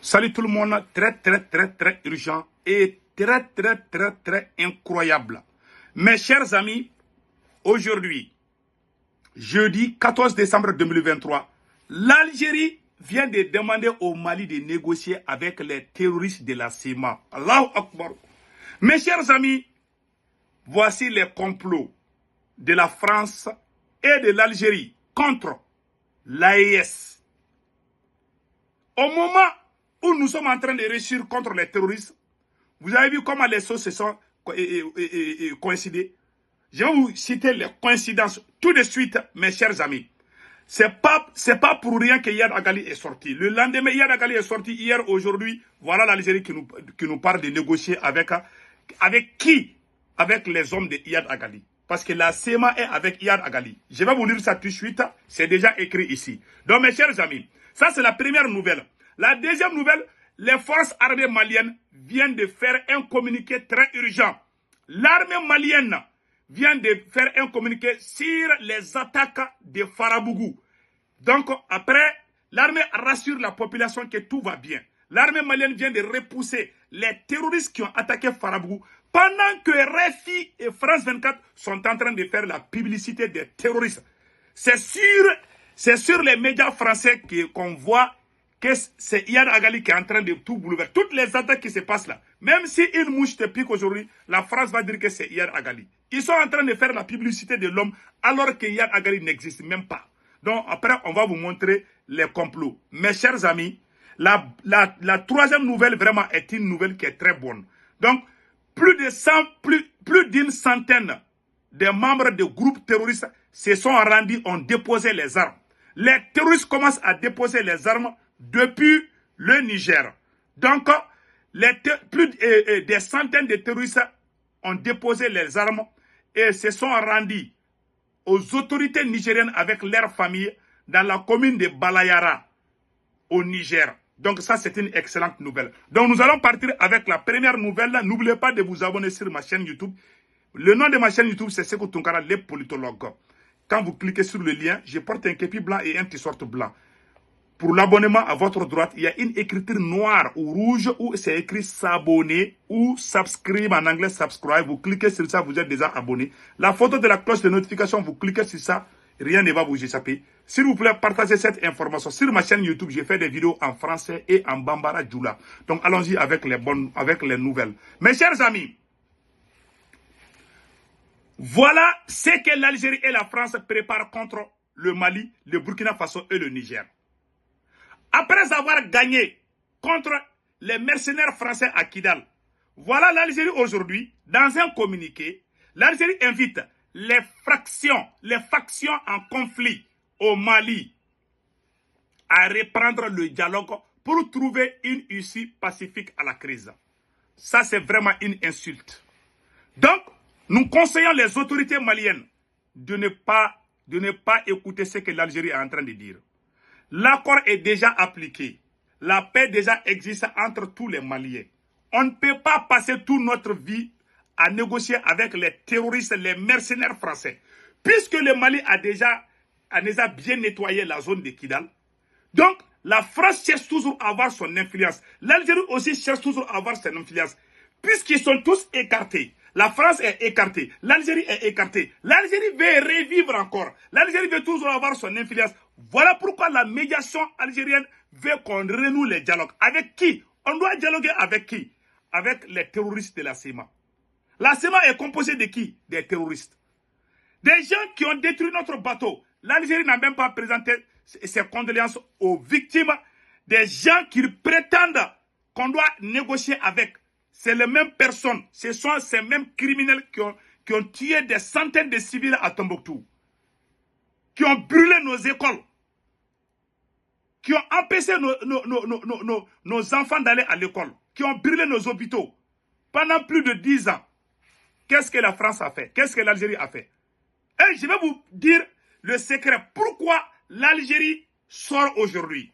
Salut tout le monde, très urgent et très incroyable. Mes chers amis, aujourd'hui, jeudi 14 décembre 2023, l'Algérie vient de demander au Mali de négocier avec les terroristes de la CEMA. Allahu Akbar. Mes chers amis, voici les complots de la France et de l'Algérie contre l'AES. Au moment où nous sommes en train de réussir contre les terroristes, vous avez vu comment les choses se sont coïncidées. Je vais vous citer les coïncidences tout de suite, mes chers amis. C'est pas pour rien que Iyad Agali est sorti. Le lendemain, Iyad Agali est sorti hier, aujourd'hui. Voilà l'Algérie qui nous parle de négocier avec qui? Avec les hommes de Iyad Agali. Parce que la CEMA est avec Iyad Agali. Je vais vous lire ça tout de suite. C'est déjà écrit ici. Donc, mes chers amis, ça c'est la première nouvelle. La deuxième nouvelle, les forces armées maliennes viennent de faire un communiqué très urgent. L'armée malienne vient de faire un communiqué sur les attaques de Farabougou. Donc, après, l'armée rassure la population que tout va bien. L'armée malienne vient de repousser les terroristes qui ont attaqué Farabougou pendant que RFI et France 24 sont en train de faire la publicité des terroristes. C'est sur les médias français qu'on voit que c'est Iyad Agali qui est en train de tout bouleverser. Toutes les attaques qui se passent là, même si une mouche te pique aujourd'hui, la France va dire que c'est Iyad Agali. Ils sont en train de faire la publicité de l'homme alors que Iyad Agali n'existe même pas. Donc après, on va vous montrer les complots. Mes chers amis, la troisième nouvelle vraiment est une nouvelle qui est très bonne. Donc, plus d'une centaine de membres de groupes terroristes se sont rendus, ont déposé les armes. Les terroristes commencent à déposer les armes depuis le Niger. Donc, plus des centaines de terroristes ont déposé les armes et se sont rendus aux autorités nigériennes avec leurs familles dans la commune de Balayara, au Niger. Donc ça, c'est une excellente nouvelle. Donc nous allons partir avec la première nouvelle. N'oubliez pas de vous abonner sur ma chaîne YouTube. Le nom de ma chaîne YouTube, c'est Sekou Tunkara, les politologues. Quand vous cliquez sur le lien, je porte un képi blanc et un t-shirt blanc. Pour l'abonnement, à votre droite, il y a une écriture noire ou rouge où c'est écrit s'abonner ou subscribe en anglais, subscribe. Vous cliquez sur ça, vous êtes déjà abonné. La photo de la cloche de notification, vous cliquez sur ça, rien ne va vous échapper. S'il vous plaît, partagez cette information. Sur ma chaîne YouTube, j'ai fait des vidéos en français et en Bambara Djoula. Donc allons-y avec les nouvelles. Mes chers amis, voilà ce que l'Algérie et la France préparent contre le Mali, le Burkina Faso et le Niger. Après avoir gagné contre les mercenaires français à Kidal, voilà l'Algérie aujourd'hui, dans un communiqué, l'Algérie invite les factions en conflit au Mali à reprendre le dialogue pour trouver une issue pacifique à la crise. Ça, c'est vraiment une insulte. Donc, nous conseillons les autorités maliennes de ne pas écouter ce que l'Algérie est en train de dire. L'accord est déjà appliqué. La paix déjà existe entre tous les Maliens. On ne peut pas passer toute notre vie à négocier avec les terroristes, les mercenaires français. Puisque le Mali a déjà bien nettoyé la zone de Kidal. Donc, la France cherche toujours à avoir son influence. L'Algérie aussi cherche toujours à avoir son influence. Puisqu'ils sont tous écartés. La France est écartée. L'Algérie est écartée. L'Algérie veut revivre encore. L'Algérie veut toujours avoir son influence. Voilà pourquoi la médiation algérienne veut qu'on renoue les dialogues. Avec qui? On doit dialoguer avec qui? Avec les terroristes de la CEMA. La CEMA est composée de qui? Des terroristes. Des gens qui ont détruit notre bateau. L'Algérie n'a même pas présenté ses condoléances aux victimes. Des gens qui prétendent qu'on doit négocier avec. C'est les mêmes personnes. Ce sont ces mêmes criminels qui ont tué des centaines de civils à Tombouctou. Qui ont brûlé nos écoles. Qui ont empêché nos enfants d'aller à l'école. Qui ont brûlé nos hôpitaux. Pendant plus de 10 ans. Qu'est-ce que la France a fait? Qu'est-ce que l'Algérie a fait? Et je vais vous dire le secret. Pourquoi l'Algérie sort aujourd'hui?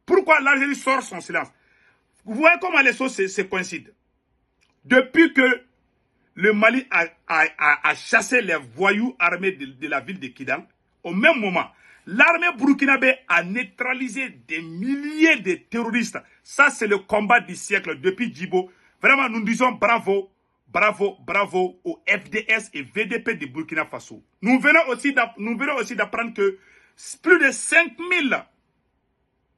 Pourquoi l'Algérie sort son silence? Vous voyez comment les choses se coïncident. Depuis que le Mali a chassé les voyous armés de la ville de Kidal, au même moment, L'armée burkinabé a neutralisé des milliers de terroristes. Ça, c'est le combat du siècle depuis Djibo. Vraiment, nous disons bravo, bravo, bravo au FDS et VDP de Burkina Faso. Nous venons aussi d'apprendre que plus de 5000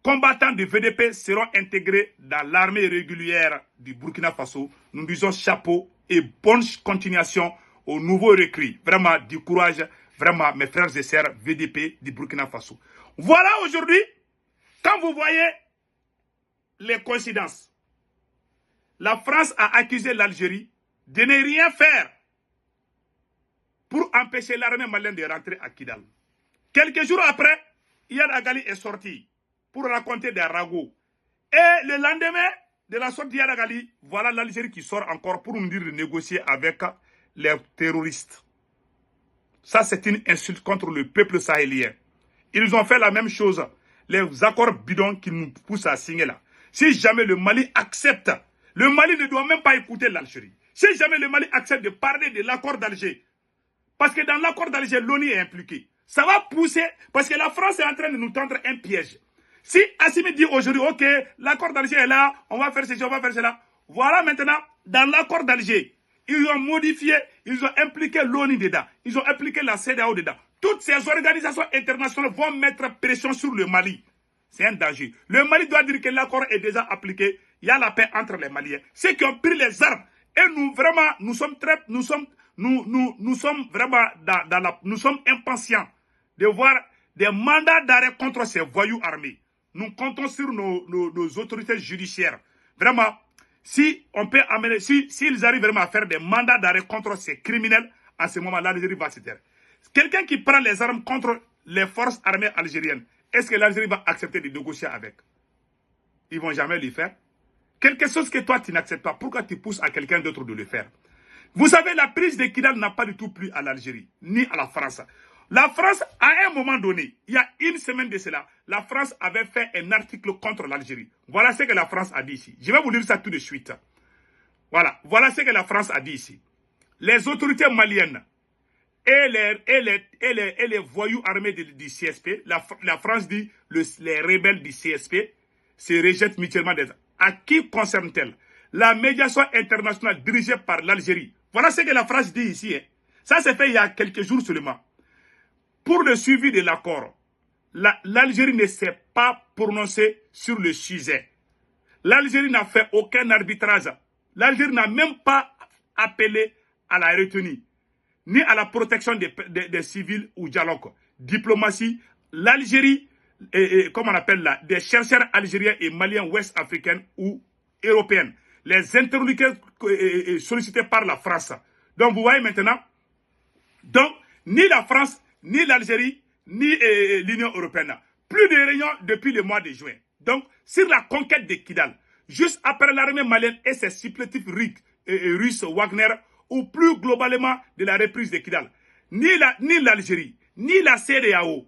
combattants du VDP seront intégrés dans l'armée régulière du Burkina Faso. Nous disons chapeau et bonne continuation aux nouveaux recrues. Vraiment du courage, vraiment mes frères et sœurs VDP du Burkina Faso. Voilà aujourd'hui, quand vous voyez les coïncidences, la France a accusé l'Algérie de ne rien faire pour empêcher l'armée malienne de rentrer à Kidal. Quelques jours après, Iyad Agali est sorti pour raconter des ragots. Et le lendemain de la sortie d'Iyad Agali, voilà l'Algérie qui sort encore pour nous dire de négocier avec les terroristes. Ça, c'est une insulte contre le peuple sahélien. Ils ont fait la même chose. Les accords bidons qui nous poussent à signer là. Si jamais le Mali accepte, le Mali ne doit même pas écouter l'Algérie. Si jamais le Mali accepte de parler de l'accord d'Alger, parce que dans l'accord d'Alger, l'ONU est impliquée, ça va pousser, parce que la France est en train de nous tendre un piège. Si Assimi dit aujourd'hui, ok, l'accord d'Alger est là, on va faire ceci, on va faire cela. Voilà maintenant, dans l'accord d'Alger, ils ont modifié, ils ont impliqué l'ONU dedans, ils ont impliqué la CEDEAO dedans. Toutes ces organisations internationales vont mettre pression sur le Mali. C'est un danger. Le Mali doit dire que l'accord est déjà appliqué. Il y a la paix entre les Maliens. Ceux qui ont pris les armes, et nous vraiment, nous sommes vraiment nous sommes impatients de voir des mandats d'arrêt contre ces voyous armés. Nous comptons sur nos autorités judiciaires. Vraiment, si on peut amener, s'ils arrivent vraiment à faire des mandats d'arrêt contre ces criminels, à ce moment-là, l'Algérie va se taire. Quelqu'un qui prend les armes contre les forces armées algériennes, est-ce que l'Algérie va accepter de négocier avec? Ils ne vont jamais le faire. Quelque chose que toi, tu n'acceptes pas, pourquoi tu pousses à quelqu'un d'autre de le faire? Vous savez, la prise de Kidal n'a pas du tout plu à l'Algérie, ni à la France. La France, à un moment donné, il y a une semaine de cela, la France avait fait un article contre l'Algérie. Voilà ce que la France a dit ici. Je vais vous lire ça tout de suite. Voilà ce que la France a dit ici. Les autorités maliennes et les voyous armés du CSP, la France dit les rebelles du CSP se rejettent mutuellement des armes. À qui concerne-t-elle? La médiation internationale dirigée par l'Algérie. Voilà ce que la France dit ici. Hein. Ça s'est fait il y a quelques jours seulement. Pour le suivi de l'accord, l'Algérie ne s'est pas prononcée sur le sujet. L'Algérie n'a fait aucun arbitrage. L'Algérie n'a même pas appelé à la retenue, ni à la protection des civils ou dialogue. Diplomatie, l'Algérie, comme on appelle là, des chercheurs algériens et maliens ouest-africains ou européens. Les interlocuteurs sollicités par la France. Donc vous voyez maintenant, donc ni la France, ni l'Algérie, ni l'Union européenne. Plus de réunions depuis le mois de juin. Donc, sur la conquête de Kidal, juste après l'armée malienne et ses supplétifs russes Wagner, ou plus globalement de la reprise de Kidal, ni l'Algérie, ni la CEDEAO,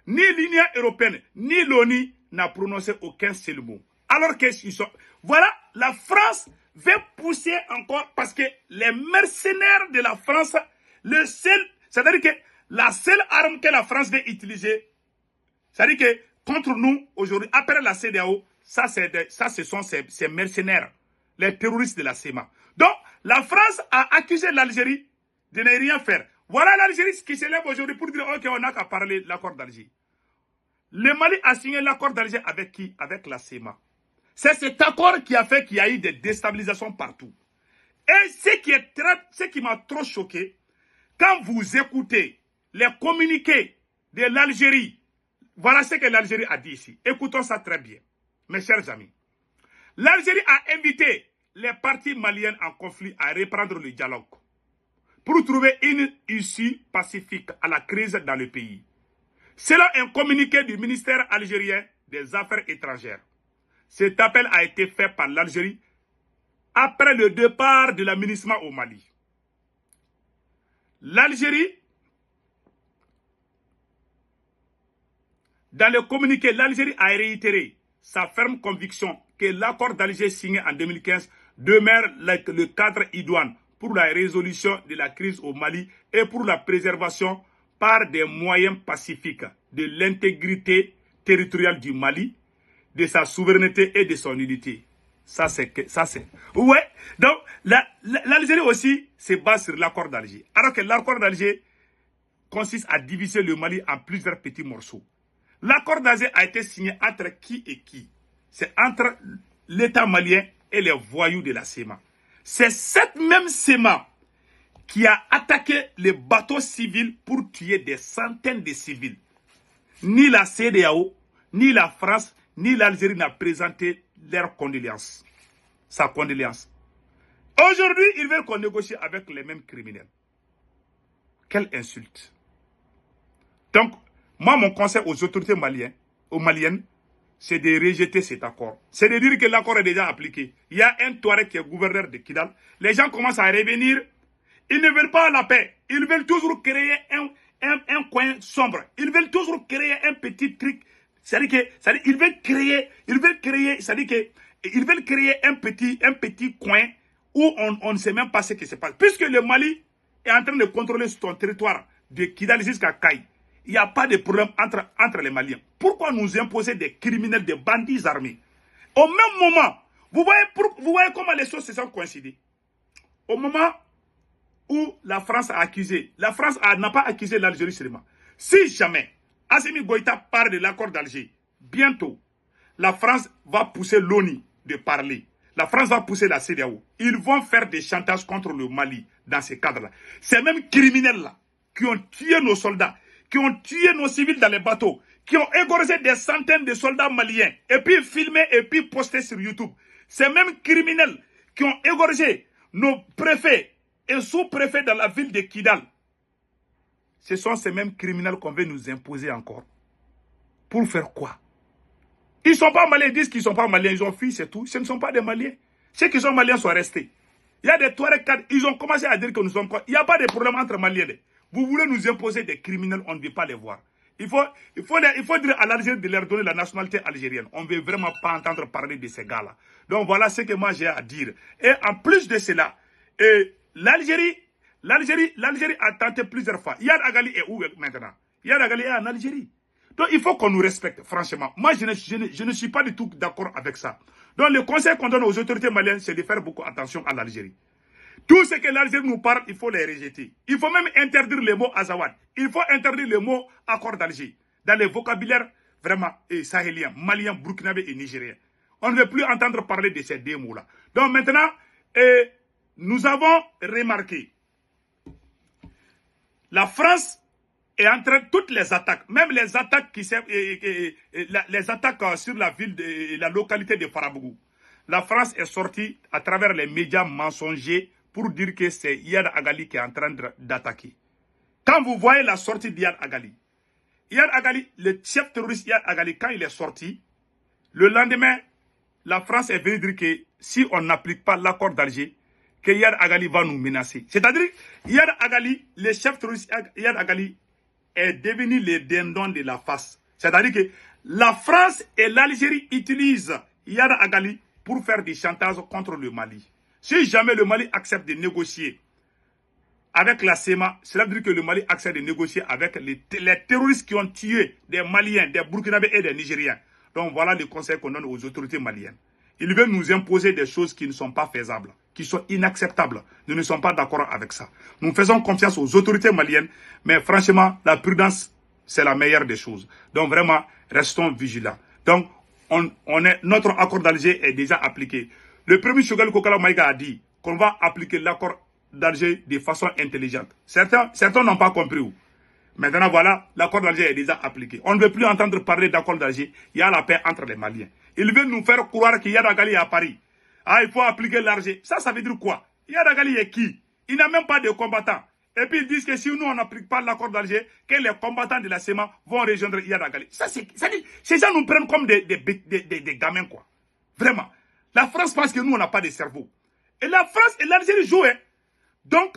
ni l'Union européenne, ni l'ONU n'a prononcé aucun seul mot. Alors que voilà, la France veut pousser encore parce que les mercenaires de la France, c'est-à-dire que la seule arme que la France veut utiliser, c'est-à-dire que contre nous, aujourd'hui, après la CEDEAO, ça ce sont ces mercenaires, les terroristes de la CEMA. Donc, la France a accusé l'Algérie de ne rien faire. Voilà l'Algérie qui se lève aujourd'hui pour dire, ok, on n'a qu'à parler de l'accord d'Alger. Le Mali a signé l'accord d'Alger avec qui? Avec la CEMA. C'est cet accord qui a fait qu'il y a eu des déstabilisations partout. Et ce qui m'a trop choqué, quand vous écoutez les communiqués de l'Algérie, voilà ce que l'Algérie a dit ici. Écoutons ça très bien, mes chers amis. L'Algérie a invité les parties maliennes en conflit à reprendre le dialogue pour trouver une issue pacifique à la crise dans le pays. Selon un communiqué du ministère algérien des Affaires étrangères, cet appel a été fait par l'Algérie après le départ de la MINUSMA au Mali. L'Algérie, dans le communiqué, l'Algérie a réitéré sa ferme conviction que l'accord d'Alger signé en 2015 demeure le cadre idoine pour la résolution de la crise au Mali et pour la préservation par des moyens pacifiques de l'intégrité territoriale du Mali, de sa souveraineté et de son unité. Ça, c'est... Ouais. Donc, l'Algérie aussi se base sur l'accord d'Alger. Alors que l'accord d'Alger consiste à diviser le Mali en plusieurs petits morceaux. L'accord d'Alger a été signé entre qui et qui? C'est entre l'État malien et les voyous de la SEMA. C'est cette même SEMA qui a attaqué les bateaux civils pour tuer des centaines de civils. Ni la CEDEAO, ni la France, ni l'Algérie n'a présenté leurs condoléances. Sa condoléance. Aujourd'hui, ils veulent qu'on négocie avec les mêmes criminels. Quelle insulte. Donc, moi, mon conseil aux autorités maliennes, c'est de rejeter cet accord. C'est de dire que l'accord est déjà appliqué. Il y a un Touareg qui est gouverneur de Kidal. Les gens commencent à revenir. Ils ne veulent pas la paix. Ils veulent toujours créer un coin sombre. Ils veulent toujours créer un petit truc. C'est-à-dire qu'ils veulent créer un petit coin où on ne sait même pas ce qui se passe. Puisque le Mali est en train de contrôler son territoire de Kidal jusqu'à Kaï. Il n'y a pas de problème entre les Maliens. Pourquoi nous imposer des criminels, des bandits armés? Au même moment, vous voyez comment les choses se sont coïncidées. Au moment où la France a accusé, n'a pas accusé l'Algérie seulement. Si jamais Assimi Goïta parle de l'accord d'Alger, bientôt, la France va pousser l'ONU de parler. La France va pousser la CEDEAO. Ils vont faire des chantages contre le Mali dans ces cadres-là. Ces mêmes criminels-là qui ont tué nos soldats, qui ont tué nos civils dans les bateaux, qui ont égorgé des centaines de soldats maliens, et puis filmé, et puis posté sur YouTube. Ces mêmes criminels qui ont égorgé nos préfets et sous-préfets dans la ville de Kidal. Ce sont ces mêmes criminels qu'on veut nous imposer encore. Pour faire quoi? Ils ne sont pas maliens, ils disent qu'ils ne sont pas maliens, ils ont fui, c'est tout. Ce ne sont pas des maliens. Ceux qui sont maliens sont restés. Il y a des Touaregs, ils ont commencé à dire que nous sommes quoi. Il n'y a pas de problème entre maliens. Vous voulez nous imposer des criminels, on ne veut pas les voir. Il faut dire à l'Algérie de leur donner la nationalité algérienne. On ne veut vraiment pas entendre parler de ces gars-là. Donc voilà ce que moi j'ai à dire. Et en plus de cela, l'Algérie a tenté plusieurs fois. Yad Agali est où maintenant? Yad Agali est en Algérie. Donc il faut qu'on nous respecte, franchement. Moi, je ne suis pas du tout d'accord avec ça. Donc le conseil qu'on donne aux autorités maliennes, c'est de faire beaucoup attention à l'Algérie. Tout ce que l'Algérie nous parle, il faut les rejeter. Il faut même interdire le mot Azawad. Il faut interdire le mot accord d'Alger. Dans les vocabulaires vraiment sahéliens, maliens, burkinabés et nigériens. On ne veut plus entendre parler de ces deux mots-là. Donc maintenant, nous avons remarqué, la France est en train, toutes les attaques, même les attaques les attaques sur la ville, la localité de Farabougou. La France est sortie à travers les médias mensongers pour dire que c'est Yad Agali qui est en train d'attaquer. Quand vous voyez la sortie d'Yad Agali, le chef terroriste Yad Agali, quand il est sorti, le lendemain, la France est venue dire que si on n'applique pas l'accord d'Alger, que Yad Agali va nous menacer. C'est-à-dire, Yad Agali, le chef terroriste Yad Agali, est devenu le dindon de la face. C'est-à-dire que la France et l'Algérie utilisent Yad Agali pour faire des chantages contre le Mali. Si jamais le Mali accepte de négocier avec la SEMA, cela veut dire que le Mali accepte de négocier avec les terroristes qui ont tué des Maliens, des Burkinabés et des Nigériens. Donc voilà le conseil qu'on donne aux autorités maliennes. Ils veulent nous imposer des choses qui ne sont pas faisables, qui sont inacceptables. Nous ne sommes pas d'accord avec ça. Nous faisons confiance aux autorités maliennes, mais franchement, la prudence, c'est la meilleure des choses. Donc vraiment, restons vigilants. Donc, notre accord d'Alger est déjà appliqué. Le premier Choguel Kokala Maïga a dit qu'on va appliquer l'accord d'Alger de façon intelligente. Certains n'ont pas compris. Maintenant, voilà, l'accord d'Alger est déjà appliqué. On ne veut plus entendre parler d'accord d'Alger. Il y a la paix entre les Maliens. Ils veulent nous faire croire qu'il y a Agali à Paris. Ah, il faut appliquer l'Alger. Ça veut dire quoi? Yad Agali est qui? Il n'a même pas de combattants. Et puis ils disent que si nous, on n'applique pas l'accord d'Alger, que les combattants de la SEMA vont rejoindre Yad Agali. Ces gens nous prennent comme des gamins, quoi. Vraiment. La France pense que nous, on n'a pas de cerveau. Et la France et l'Algérie jouent. Donc,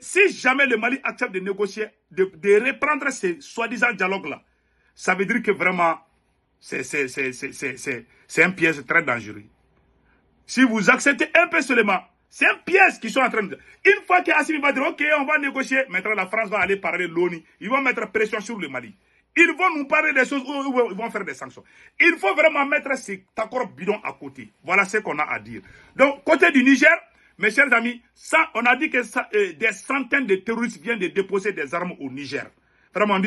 si jamais le Mali accepte de négocier, de reprendre ces soi-disant dialogues-là, ça veut dire que vraiment, c'est un piège très dangereux. Si vous acceptez un peu seulement, c'est un piège qu'ils sont en train de... Une fois qu'Assimi va dire, ok, on va négocier, maintenant la France va aller parler l'ONU, ils vont mettre pression sur le Mali. Ils vont nous parler des choses où ils vont faire des sanctions. Il faut vraiment mettre cet accord bidon à côté. Voilà ce qu'on a à dire. Donc, côté du Niger, mes chers amis, ça, on a dit que des centaines de terroristes viennent de déposer des armes au Niger. Vraiment,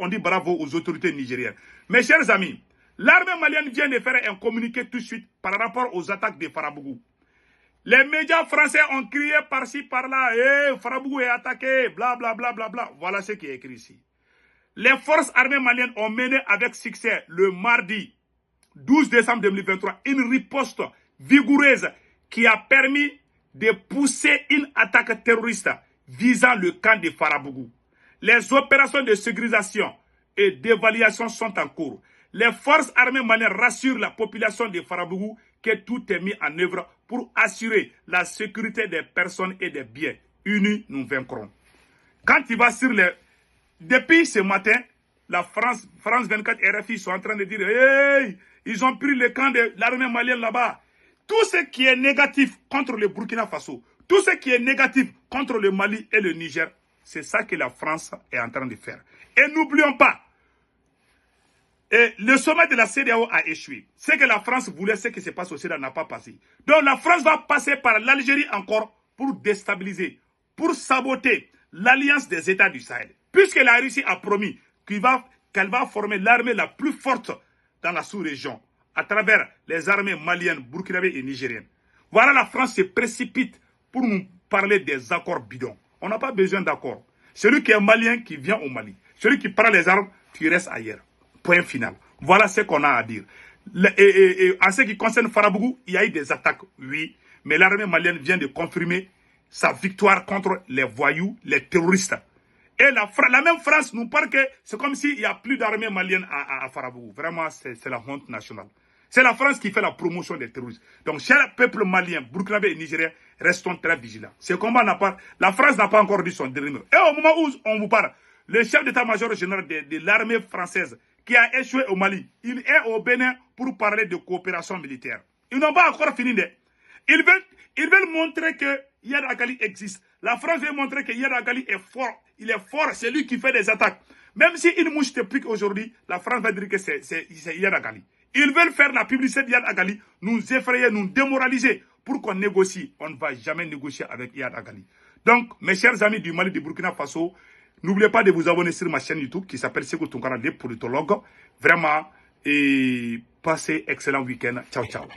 on dit bravo aux autorités nigériennes. Mes chers amis, l'armée malienne vient de faire un communiqué tout de suite par rapport aux attaques de Farabougou. Les médias français ont crié par-ci, par-là, hey, Farabougou est attaqué, bla bla bla bla bla. Voilà ce qui est écrit ici. Les forces armées maliennes ont mené avec succès le mardi 12 décembre 2023 une riposte vigoureuse qui a permis de pousser une attaque terroriste visant le camp de Farabougou. Les opérations de sécurisation et d'évaluation sont en cours. Les forces armées maliennes rassurent la population de Farabougou que tout est mis en œuvre pour assurer la sécurité des personnes et des biens. Unis, nous vaincrons. Quand il va sur les... Depuis ce matin, la France 24 RFI sont en train de dire « Hey, ils ont pris le camp de l'armée malienne là-bas ». Tout ce qui est négatif contre le Burkina Faso, tout ce qui est négatif contre le Mali et le Niger, c'est ça que la France est en train de faire. Et n'oublions pas, le sommet de la CEDEAO a échoué. Ce que la France voulait, ce qui se passe au CEDEAO n'a pas passé. Donc la France va passer par l'Algérie encore pour déstabiliser, pour saboter l'alliance des États du Sahel. Puisque la Russie a promis qu'elle va former l'armée la plus forte dans la sous-région, à travers les armées maliennes, burkinabées et nigériennes. Voilà, la France se précipite pour nous parler des accords bidons. On n'a pas besoin d'accords. Celui qui est malien, qui vient au Mali. Celui qui prend les armes, tu restes ailleurs. Point final. Voilà ce qu'on a à dire. En ce qui concerne Farabougou, il y a eu des attaques, oui. Mais l'armée malienne vient de confirmer sa victoire contre les voyous, les terroristes. Et la même France nous parle que c'est comme s'il n'y a plus d'armée malienne à Farabougou. Vraiment, c'est la honte nationale. C'est la France qui fait la promotion des terroristes. Donc, cher peuple malien, burkinabé et nigérien, restons très vigilants. Ce combat la France n'a pas encore dit son dernier mot. Et au moment où on vous parle, le chef d'état-major général de l'armée française qui a échoué au Mali, il est au Bénin pour parler de coopération militaire. Ils n'ont pas encore fini. Ils veulent montrer que Iyad Agali existe. La France veut montrer que Iyad Agali est fort. Il est fort, c'est lui qui fait des attaques. Même si une mouche te pique aujourd'hui, la France va dire que c'est Iyad Agali. Ils veulent faire la publicité d'Iyad Agali, nous effrayer, nous démoraliser pour qu'on négocie. On ne va jamais négocier avec Iyad Agali. Donc, mes chers amis du Mali, du Burkina Faso, n'oubliez pas de vous abonner sur ma chaîne YouTube qui s'appelle Sekou Tounkara, les politologues. Vraiment, et passez excellent week-end. Ciao, ciao.